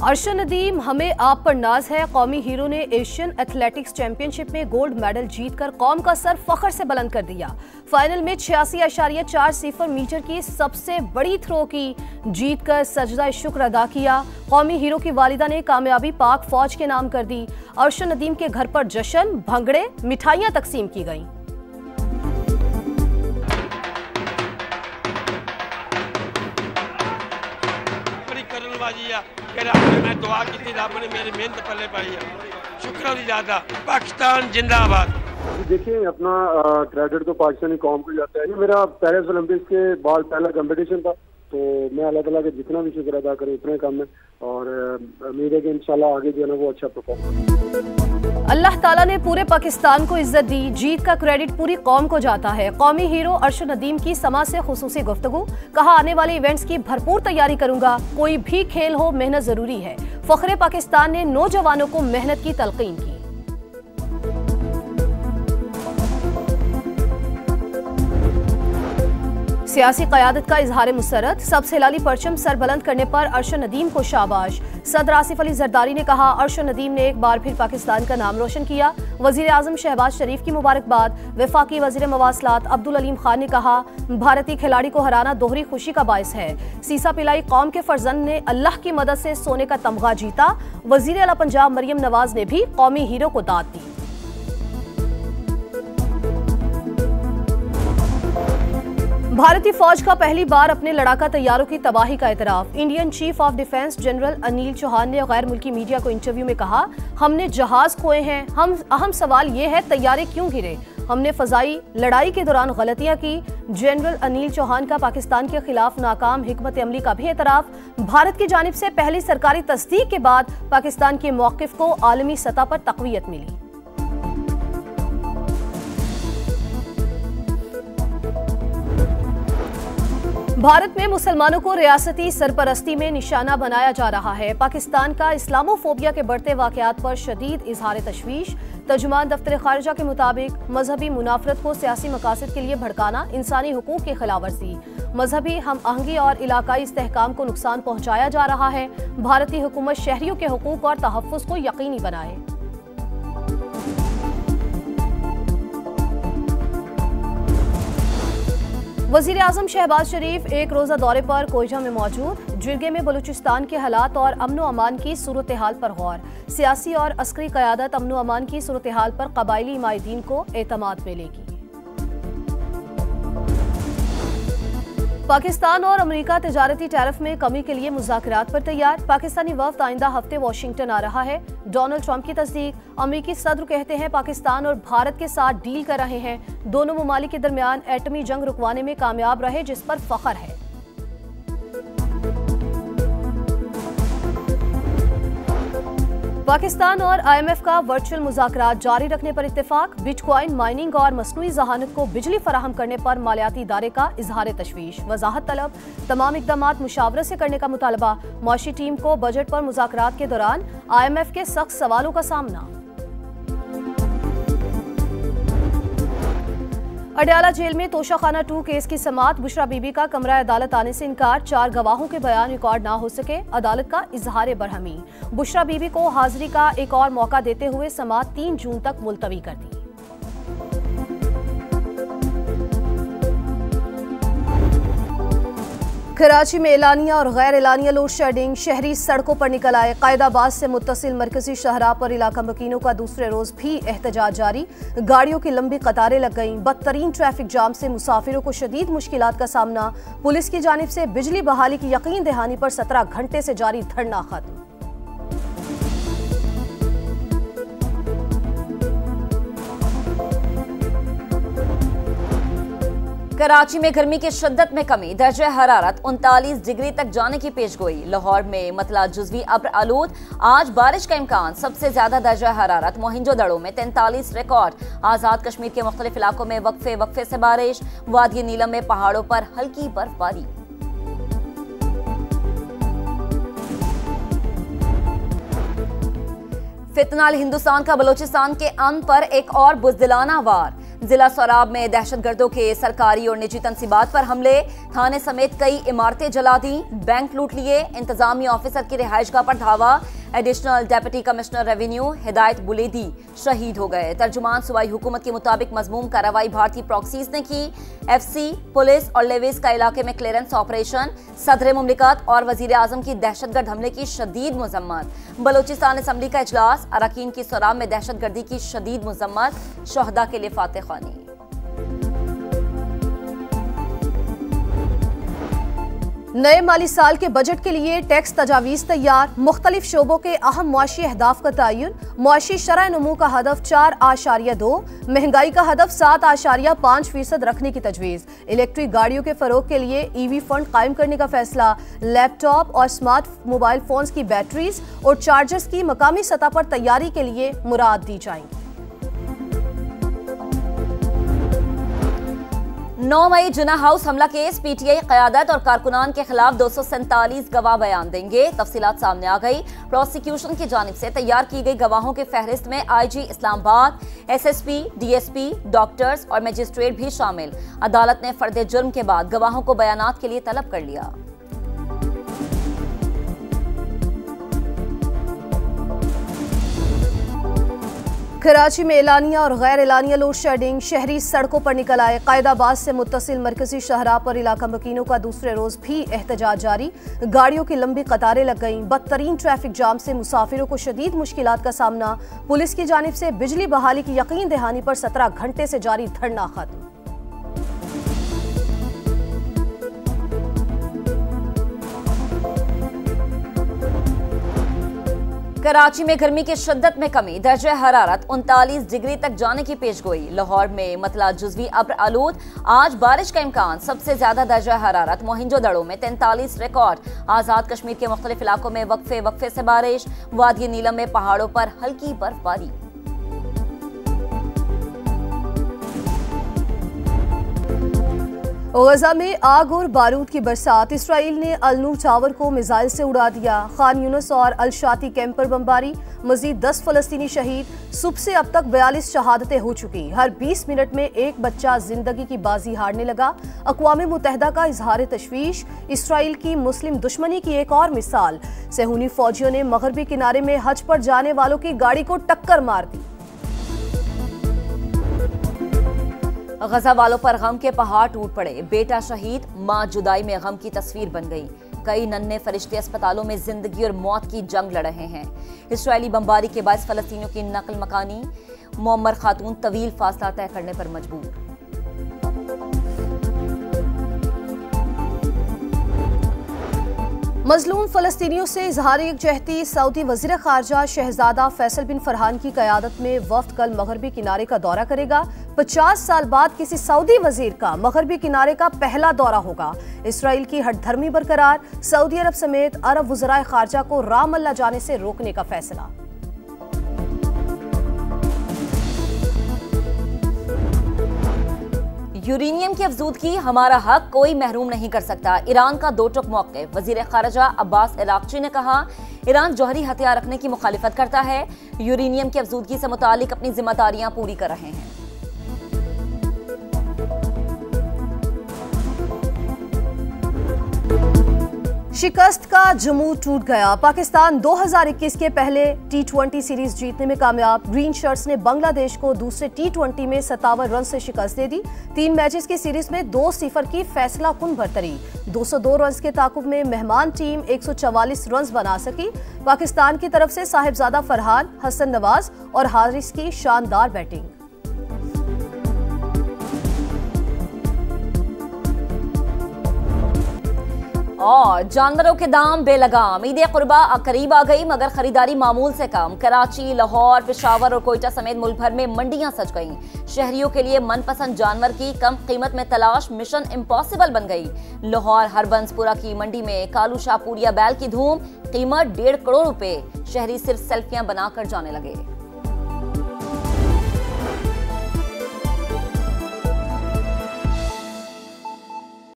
अर्शद नदीम, हमें आप पर नाज है। कौमी हीरो ने एशियन एथलेटिक्स चैंपियनशिप में गोल्ड मेडल जीतकर कौम का सर फख्र से बुलंद कर दिया। फाइनल में 86.40 मीटर की सबसे बड़ी थ्रो की जीतकर सजदा शुक्र अदा किया। कौमी हीरो की वालिदा ने कामयाबी पाक फौज के नाम कर दी। अर्शद नदीम के घर पर जश्न, भंगड़े, मिठाइयां तकसीम की गईं। मैं दुआ की थी, रब ने मेरी मेहनत पल्ले पाई है। शुक्र ज्यादा। पाकिस्तान जिंदाबाद। देखिए, अपना क्रेडिट तो पाकिस्तानी कौम को जाता है। ये मेरा पेरिस ओलंपिक्स के बाद पहला कंपटीशन था, तो मैं अल्लाह ताला के जितना भी शुक्र अदा करूं उतने कम है, और उम्मीद है कि इंशाल्लाह आगे जो है ना वो अच्छा परफॉर्म करें। अल्लाह ताला ने पूरे पाकिस्तान को इज्जत दी। जीत का क्रेडिट पूरी कौम को जाता है। कौमी हीरो अर्शद नदीम की समा से खुसूसी गुफ्तगू। कहा, आने वाले इवेंट्स की भरपूर तैयारी करूंगा। कोई भी खेल हो, मेहनत जरूरी है। फख्रे पाकिस्तान ने नौजवानों को मेहनत की तलकीन की। सियासी क़यादत का इजहार मुसरत। सबसे हिलाली परचम सर बुलंद करने पर अर्शद नदीम को शाबाश। सदर आसिफ अली जरदारी ने कहा, अर्शद नदीम ने एक बार फिर पाकिस्तान का नाम रोशन किया। वजीर आजम शहबाज शरीफ की मुबारकबाद। वफाकी वजीर मवासलात अब्दुल अलीम खान ने कहा, भारतीय खिलाड़ी को हराना दोहरी खुशी का बायस है। सीसा पिलाई कौम के फर्जंद ने अल्लाह की मदद से सोने का तमगा जीता। वजीर आला पंजाब मरियम नवाज ने भी कौमी हीरो को दाद दी। भारतीय फौज का पहली बार अपने लड़ाका तैयारों की तबाही का एतराफ। Indian chief of defence general Anil Chauhan ने गैर मुल्की मीडिया को इंटरव्यू में कहा, हमने जहाज खोए हैं। अहम सवाल ये है, तैयारे क्यों गिरे? हमने फजाई लड़ाई के दौरान गलतियां की। जनरल अनिल चौहान का पाकिस्तान के खिलाफ नाकाम हिकमत अमली का भी एतराफ। भारत की जानिब से पहली सरकारी तस्दीक के बाद पाकिस्तान के मौक़िफ़ को आलमी सतह पर तक़वियत मिली। भारत में मुसलमानों को रियासती सरपरस्ती में निशाना बनाया जा रहा है। पाकिस्तान का इस्लामोफोबिया के बढ़ते वाक़यात पर शदीद इजहार तशवीश। तर्जुमान दफ्तर खारिजा के मुताबिक मजहबी मुनाफरत को सियासी मकासद के लिए भड़काना इंसानी हुकूक की खिलाफवर्जी। मजहबी हम आहंगी और इलाकाई इस्तेहकाम को नुकसान पहुँचाया जा रहा है। भारतीय हुकूमत शहरियों के हुकूक और तहफ़्फ़ुज़ को यकीनी बनाए। वज़ीर आज़म शहबाज शरीफ एक रोज़ा दौरे पर कोयटा में मौजूद। जिरगे में बलूचिस्तान के हालात और अमन व अमान की सूरत हाल पर गौर। सियासी और अस्करी क़यादत अमन व अमान की सूरत हाल पर क़बायली हिमायतीन को एतमाद मिलेगी। पाकिस्तान और अमेरिका तिजारती टैरिफ में कमी के लिए मुज़ाकरात पर तैयार। पाकिस्तानी वफ़द आइंदा हफ्ते वाशिंगटन आ रहा है। डोनाल्ड ट्रंप की तस्दीक। अमेरिकी सदर कहते हैं, पाकिस्तान और भारत के साथ डील कर रहे हैं। दोनों ममालिक के दरमियान एटमी जंग रुकवाने में कामयाब रहे, जिस पर फख्र है। पाकिस्तान और IMF का वर्चुअल मुज़ाकरात जारी रखने पर इत्तेफाक। बिटकॉइन माइनिंग और मसनूई ज़हानत को बिजली फराहम करने पर मालियाती इदारे का इजहार तशवीश। वजाहत तलब। तमाम इक़दामात मुशावरत से करने का मुतालबा। मौशी टीम को बजट पर मुज़ाकरात के दौरान IMF के सख्त सवालों का सामना। अडयाला जेल में तोशाखाना 2 केस की समाअत। बुशरा बीबी का कमरा अदालत आने से इनकार। 4 गवाहों के बयान रिकॉर्ड ना हो सके। अदालत का इजहार बरहमी। बुशरा बीबी को हाजिरी का एक और मौका देते हुए समाअत 3 जून तक मुलतवी कर दी। कराची में एलानिया और गैर एलानिया लोड शेडिंग। शहरी सड़कों पर निकल आए। कायदाबाद से मुत्तसिल मरकजी शहरा पर इलाका मकीनों का दूसरे रोज भी एहतजाज जारी। गाड़ियों की लंबी कतारें लग गईं। बदतरीन ट्रैफिक जाम से मुसाफिरों को शदीद मुश्किलात का सामना। पुलिस की जानिब से बिजली बहाली की यकीन दहानी पर 17 घंटे से जारी धरना खत्म। कराची में गर्मी की शिद्दत में कमी। दर्जा हरारत 39 डिग्री तक जाने की पेशगोई। लाहौर में मतला जुज़वी अब्र आलूद। आज बारिश का इम्कान। सबसे ज्यादा दर्जा हरारत मोहिंजोदड़ो में 43 रिकॉर्ड। आज़ाद कश्मीर के मुख्तलिफ इलाकों में वक्फे से बारिश। वादी नीलम में पहाड़ों पर हल्की बर्फबारी। फितनाल हिंदुस्तान का बलोचिस्तान के अमन पर एक और बुज़दिलाना वार। जिला सोराब में दहशतगर्दों के सरकारी और निजी तंसीबात पर हमले, थाने समेत कई इमारतें जला दी, बैंक लूट लिए, इंतजामी ऑफिसर की रिहाइशगाह पर धावा, एडिशनल डेप्यूटी कमिश्नर रेवेन्यू हिदायत बुलेदी शहीद हो गए। तर्जुमान सूबाई हुकूमत के मुताबिक मजमूम कार्रवाई भारतीय प्रॉक्सीज ने की। एफसी, पुलिस और लेविस का इलाके में क्लियरेंस ऑपरेशन, सदर मुमलिकत और वजीर आजम की दहशतगर्द हमले की शदीद मजम्मत। बलूचिस्तान असम्बली का इजलास, अरकान की सोराब में दहशतगर्दी की शदीद मजम्मत, शहदा के लिए फातह खानी। नए माली साल के बजट के लिए टैक्स तजावीज़ तैयार, मुख्तलिफ शोबों के अहम मुआशी अहदाफ का तयन। मुआशी शरह नमू का हदफ 4.2, महंगाई का हदफ 7.5% रखने की तजवीज़। इलेक्ट्रिक गाड़ियों के फरोग के लिए EV फंड कायम करने का फैसला। लैपटॉप और स्मार्ट मोबाइल फोन्स की बैटरीज और चार्जर्स की मकामी सतह पर तैयारी के लिए मुराद दी जाएंगी। 9 मई जिन्ना हाउस हमला केस, PTI क़यादत और कारकुनान के खिलाफ 247 गवाह बयान देंगे। तफसीलात सामने आ गई। प्रोसिक्यूशन की जानिब से तैयार की गई गवाहों की फहरिस्त में IG Islamabad, SSP, DSP, doctors और मजिस्ट्रेट भी शामिल। अदालत ने फर्द जुर्म के बाद गवाहों को बयानात के लिए तलब कर लिया। कराची में एलानिया और गैर एलानिया लोड शेडिंग, शहरी सड़कों पर निकल आए। कायदाबाद से मुत्तसिल मरकजी शहरा पर इलाका मकीनों का दूसरे रोज भी एहतजाज जारी। गाड़ियों की लंबी कतारें लग गईं। बदतरीन ट्रैफिक जाम से मुसाफिरों को शदीद मुश्किलात का सामना। पुलिस की जानिब से बिजली बहाली की यकीन दहानी पर 17 घंटे से जारी धरना खत्म। कराची में गर्मी की शिद्दत में कमी, दर्जे हरारत 39 डिग्री तक जाने की पेशगोई। लाहौर में मतला जुज़वी अब्र आलूद, आज बारिश का इम्कान। सबसे ज्यादा दर्जा हरारत मोहिंजोदड़ो में 43 रिकॉर्ड। आजाद कश्मीर के मुख्तलिफ इलाकों में वक्फे से बारिश। वादी नीलम में पहाड़ों पर हल्की बर्फबारी। गजा में आग और बारूद की बरसात, इसराइल ने अल-नूर टावर को मिसाइल से उड़ा दिया। खान यूनुस और अल-शाती कैंप पर बमबारी, मजीद 10 फलस्तीनी शहीद। सुबह से अब तक 42 शहादतें हो चुकी। हर 20 मिनट में एक बच्चा जिंदगी की बाजी हारने लगा। अक़वाम मुत्तहिदा का इजहार तशवीश, इसराइल की मुस्लिम दुश्मनी की एक और मिसाल। सहूनी फौजियों ने मगरबी किनारे में हज पर जाने वालों की गाड़ी को टक्कर मार दी। गजा वालों पर गम के पहाड़ टूट पड़े। बेटा शहीद, मां जुदाई में गम की तस्वीर बन गई। कई नन्हे फरिश्ते अस्पतालों में जिंदगी और मौत की जंग लड़ रहे हैं। इसराइली बमबारी के बाद फलस्तीनियों की नकल मकानी, मुअम्मर खातून तवील फासला तय करने पर मजबूर। मजलूम फलस्तीनियों से इजहार यकजहती, सऊदी वज़ीर ख़ारजा शहजादा फैसल बिन फरहान की क़यादत में वफ़द कल मगरबी किनारे का दौरा करेगा। 50 साल बाद किसी सऊदी वज़ीर का मगरबी किनारे का पहला दौरा होगा। इसराइल की हठधर्मी बरकरार, सऊदी अरब समेत अरब वज़राए ख़ारजा को रामल्ला जाने से रोकने का फैसला। यूरेनियम की अफजूदगी हमारा हक कोई महरूम नहीं कर सकता। ईरान का दो टुक मौक़िफ़। वज़ीर ख़ारजा अब्बास इराक़ची ने कहा, ईरान जौहरी हथियार रखने की मुखालिफत करता है, यूरेनियम की अफजूदगी से मुतालिक अपनी जिम्मेदारियां पूरी कर रहे हैं। शिकस्त का जमूर टूट गया। पाकिस्तान 2021 के पहले T20 सीरीज जीतने में कामयाब। ग्रीन शर्ट्स ने बांग्लादेश को दूसरे T20 में 57 रन से शिकस्त दे दी। 3 मैचेस की सीरीज में 2-0 की फैसला कुन बरतरी। 202 रन के ताकुब में मेहमान टीम 144 रन बना सकी। पाकिस्तान की तरफ से साहिबजादा फरहान, हसन नवाज और हारिस की शानदार बैटिंग। और जानवरों के दाम बेलगाम। ईद कुर्बा करीब आ गई मगर खरीदारी मामूल से कम। कराची, लाहौर, पेशावर और कोयटा समेत मुल्क भर में मंडियां सज गईं। शहरियों के लिए मनपसंद जानवर की कम कीमत में तलाश मिशन इम्पॉसिबल बन गई। लाहौर हरबंसपुरा की मंडी में कालू शाहपुरिया बैल की धूम, कीमत 1.5 करोड़ रुपए। शहरी सिर्फ सेल्फियां बनाकर जाने लगे।